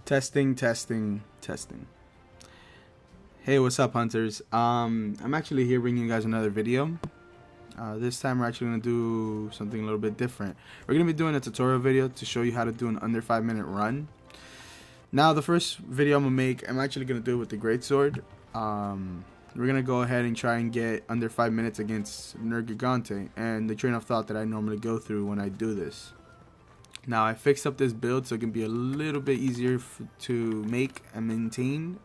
Testing, testing, testing. Hey, what's up, hunters? I'm actually here bringing you guys another video. This time we're actually going to do something a little bit different. We're going to be doing a tutorial video to show you how to do an under 5-minute run. Now, the first video I'm going to make, I'm actually going to do it with the greatsword. We're going to go ahead and try and get under 5 minutes against Nergigante, and the train of thought that I normally go through when I do this. Now, I fixed up this build so it can be a little bit easier to make and maintain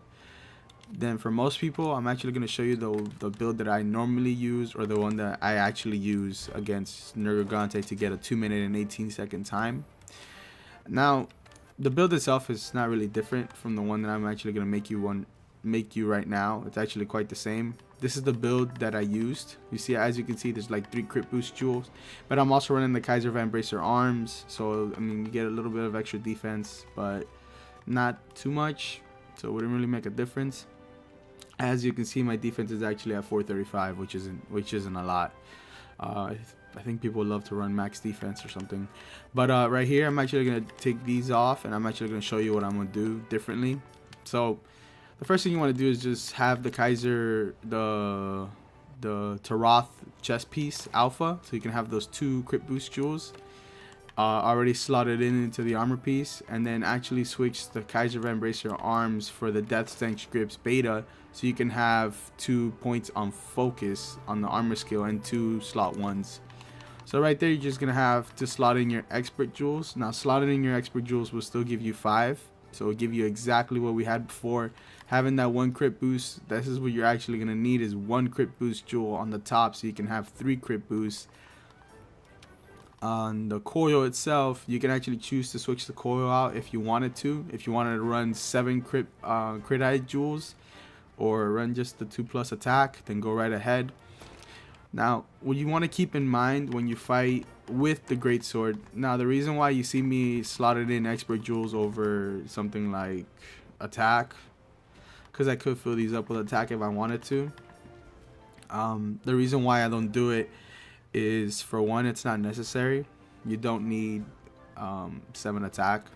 than for most people. I'm actually going to show you the build that I normally use, or the one that I actually use against Nergigante to get a 2-minute and 18-second time. Now, the build itself is not really different from the one that I'm actually going to make you right now. It's actually quite the same. This is the build that I used. You see, as you can see, there's like 3 crit boost jewels, but I'm also running the Kaiser Van Bracer arms, so I mean, you get a little bit of extra defense, but not too much, so it wouldn't really make a difference. As you can see, my defense is actually at 435, which isn't a lot. I think people love to run max defense or something, but right here I'm actually gonna take these off, and I'm actually gonna show you what I'm gonna do differently. So the first thing you want to do is just have the Kaiser, the Taroth chest piece alpha, so you can have those 2 crit boost jewels already slotted into the armor piece, and then actually switch the Kaiser Van Bracer arms for the Death Stench grips beta, so you can have 2 points on focus on the armor skill and 2 slot 1s. So right there, you're just gonna have to slot in your expert jewels. Now, slotting in your expert jewels will still give you 5, so it'll give you exactly what we had before. Having that 1 crit boost, this is what you're actually going to need, is 1 crit boost jewel on the top, so you can have 3 crit boosts. On the coil itself, you can actually choose to switch the coil out if you wanted to. If you wanted to run 7 crit eye jewels, or run just the 2+ attack, then go right ahead. Now, what you want to keep in mind when you fight with the greatsword, now the reason why you see me slotted in expert jewels over something like attack, because I could fill these up with attack if I wanted to. The reason why I don't do it is, for one, it's not necessary. You don't need 7 attack,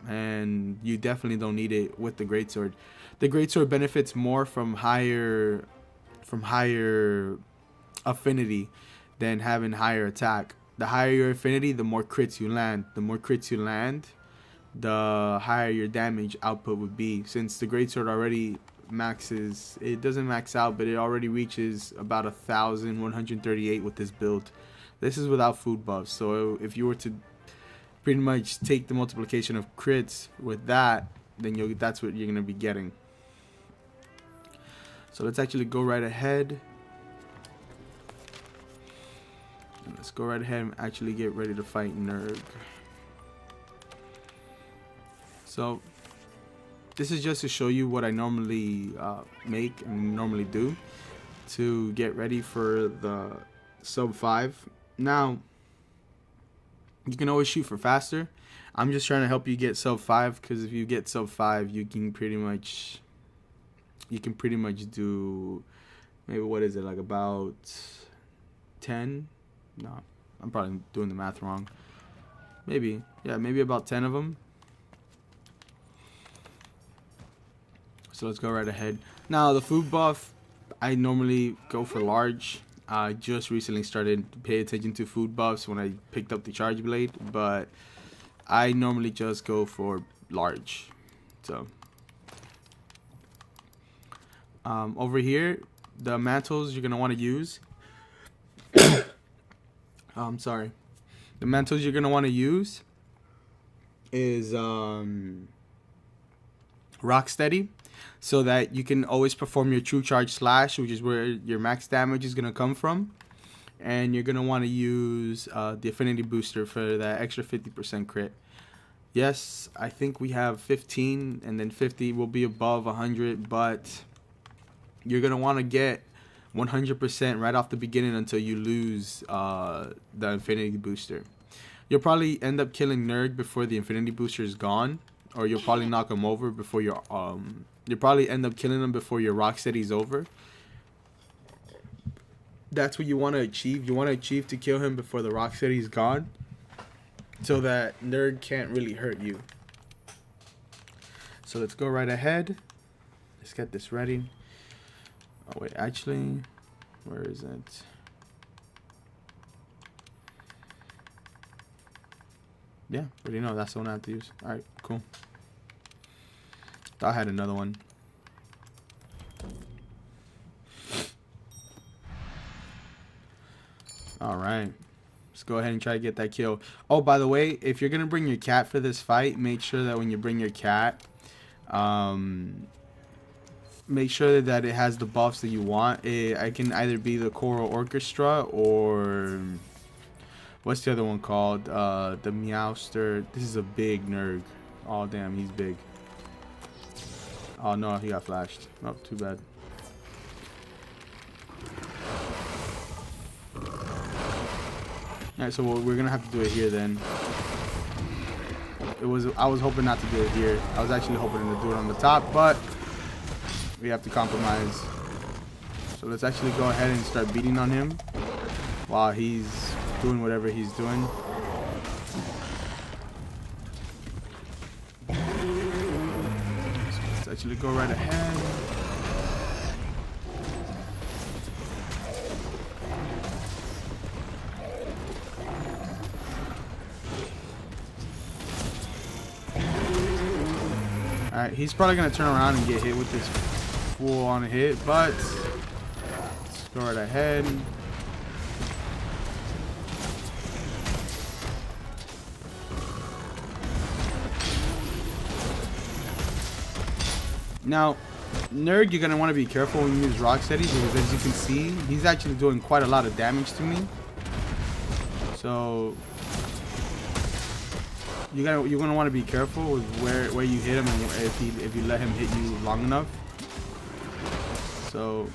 and you definitely don't need it with the greatsword. The greatsword benefits more from higher affinity than having higher attack. The higher your affinity, the more crits you land. The more crits you land, the higher your damage output would be. Since the greatsword already maxes, it doesn't max out, but it already reaches about 1,138 with this build. This is without food buffs, so if you were to pretty much take the multiplication of crits with that, then that's what you're going to be getting. So let's actually go right ahead. Let's go right ahead and actually get ready to fight Nerg. So this is just to show you what I normally make and normally do to get ready for the sub 5. Now, you can always shoot for faster. I'm just trying to help you get sub 5, because if you get sub 5, you can pretty much do, maybe, what is it, like about 10? No, I'm probably doing the math wrong. Maybe about 10 of them. So let's go right ahead. Now, the food buff, I normally go for large. I just recently started to pay attention to food buffs when I picked up the charge blade, but I normally just go for large. So over here, the mantles you're gonna want to use. I'm sorry. The mantles you're gonna want to use is Rocksteady, so that you can always perform your true charge slash, which is where your max damage is gonna come from. And you're gonna want to use the affinity booster for that extra 50% crit. Yes, I think we have 15, and then 50 will be above 100, but you're gonna want to get 100% right off the beginning until you lose the infinity booster. You'll probably end up killing Nerg before the infinity booster is gone, or you'll probably knock him over before your you'll probably end up killing him before your Rocksteady's over. That's what you want to achieve. You want to achieve to kill him before the Rocksteady's gone, so that Nerg can't really hurt you. So let's go right ahead. Let's get this ready. Oh wait, actually, where is it? Yeah, already know that's the one I have to use. All right, cool. Thought I had another one. All right, let's go ahead and try to get that kill. Oh, by the way, if you're gonna bring your cat for this fight, make sure that when you bring your cat, make sure that it has the buffs that you want. I can either be the choral orchestra or what's the other one called? The Meowster. This is a big Nerg. Oh damn, he's big. Oh no, he got flashed. Oh, too bad. Alright, so we're gonna have to do it here then. I was hoping not to do it here. I was actually hoping to do it on the top, but we have to compromise. So let's actually go ahead and start beating on him while he's doing whatever he's doing. Let's actually go right ahead. Alright, he's probably going to turn around and get hit with this full-on hit, but let's go right ahead. Now, Nerg, you're going to want to be careful when you use Rocksteady, because as you can see, he's actually doing quite a lot of damage to me. So you're gonna want to be careful with where you hit him and if you let him hit you long enough. So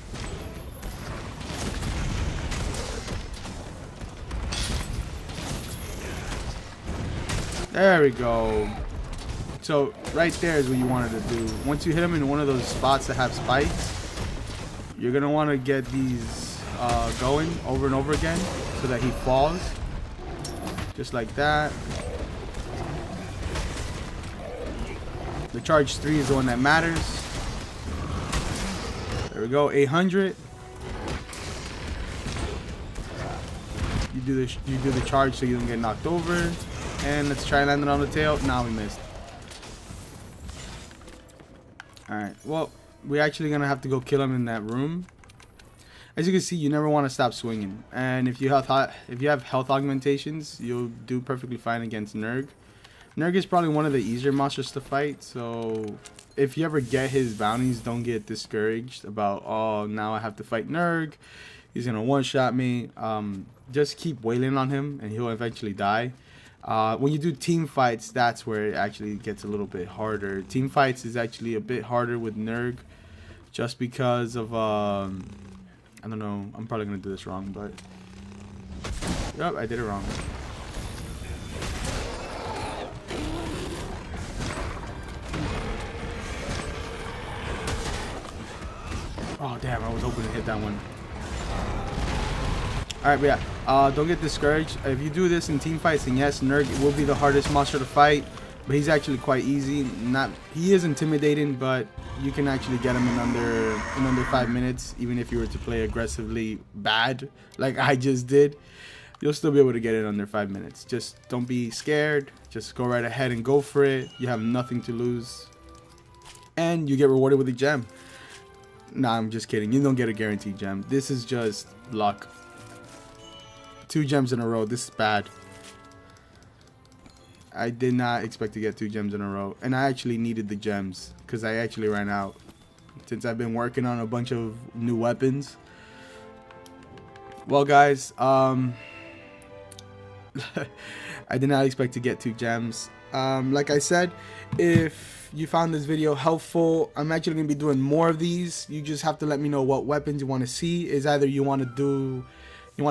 there we go. So right there is what you wanted to do. Once you hit him in one of those spots that have spikes, you're gonna want to get these going over and over again so that he falls, just like that. The charge 3 is the one that matters. There we go, 800. You do the charge so you don't get knocked over. And let's try and land it on the tail. Nah, we missed. Alright, well, we're actually gonna have to go kill him in that room. As you can see, you never want to stop swinging. And if you have health augmentations, you'll do perfectly fine against Nerg. Nerg is probably one of the easier monsters to fight, so if you ever get his bounties, don't get discouraged about, oh, now I have to fight Nerg, he's gonna one-shot me. Just keep wailing on him and he'll eventually die. When you do team fights, that's where it actually gets a little bit harder. Team fights is actually a bit harder with Nerg, just because of I don't know, I'm probably gonna do this wrong, but yep, I did it wrong. Oh damn, I was hoping to hit that one. Alright, but yeah, don't get discouraged. If you do this in team fights, then yes, Nerg will be the hardest monster to fight, but he's actually quite easy. He is intimidating, but you can actually get him in under 5 minutes, even if you were to play aggressively bad, like I just did. You'll still be able to get it under 5 minutes. Just don't be scared. Just go right ahead and go for it. You have nothing to lose, and you get rewarded with a gem. Nah, I'm just kidding. You don't get a guaranteed gem. This is just luck. 2 gems in a row. This is bad. I did not expect to get 2 gems in a row. And I actually needed the gems because I actually ran out. Since I've been working on a bunch of new weapons. Well, guys, I did not expect to get 2 gems. Like I said, if you found this video helpful, I'm actually going to be doing more of these. You just have to let me know what weapons you want to see. Is either you want to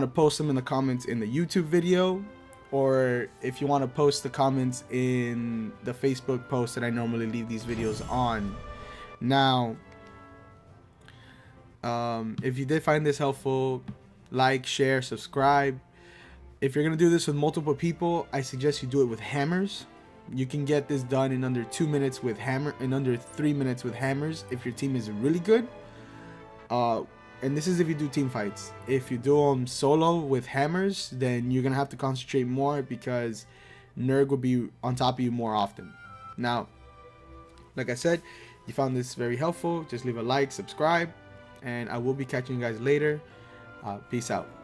post them in the comments in the YouTube video, or if you want to post the comments in the Facebook post that I normally leave these videos on. Now, if you did find this helpful, like, share, subscribe. If you're going to do this with multiple people, I suggest you do it with hammers, You can get this done in under 2 minutes with in under 3 minutes with hammers if your team is really good. And this is if you do team fights. If you do them solo with hammers, then you're gonna have to concentrate more because Nerg will be on top of you more often. Now, like I said, you found this very helpful, just leave a like, subscribe, and I will be catching you guys later. Peace out.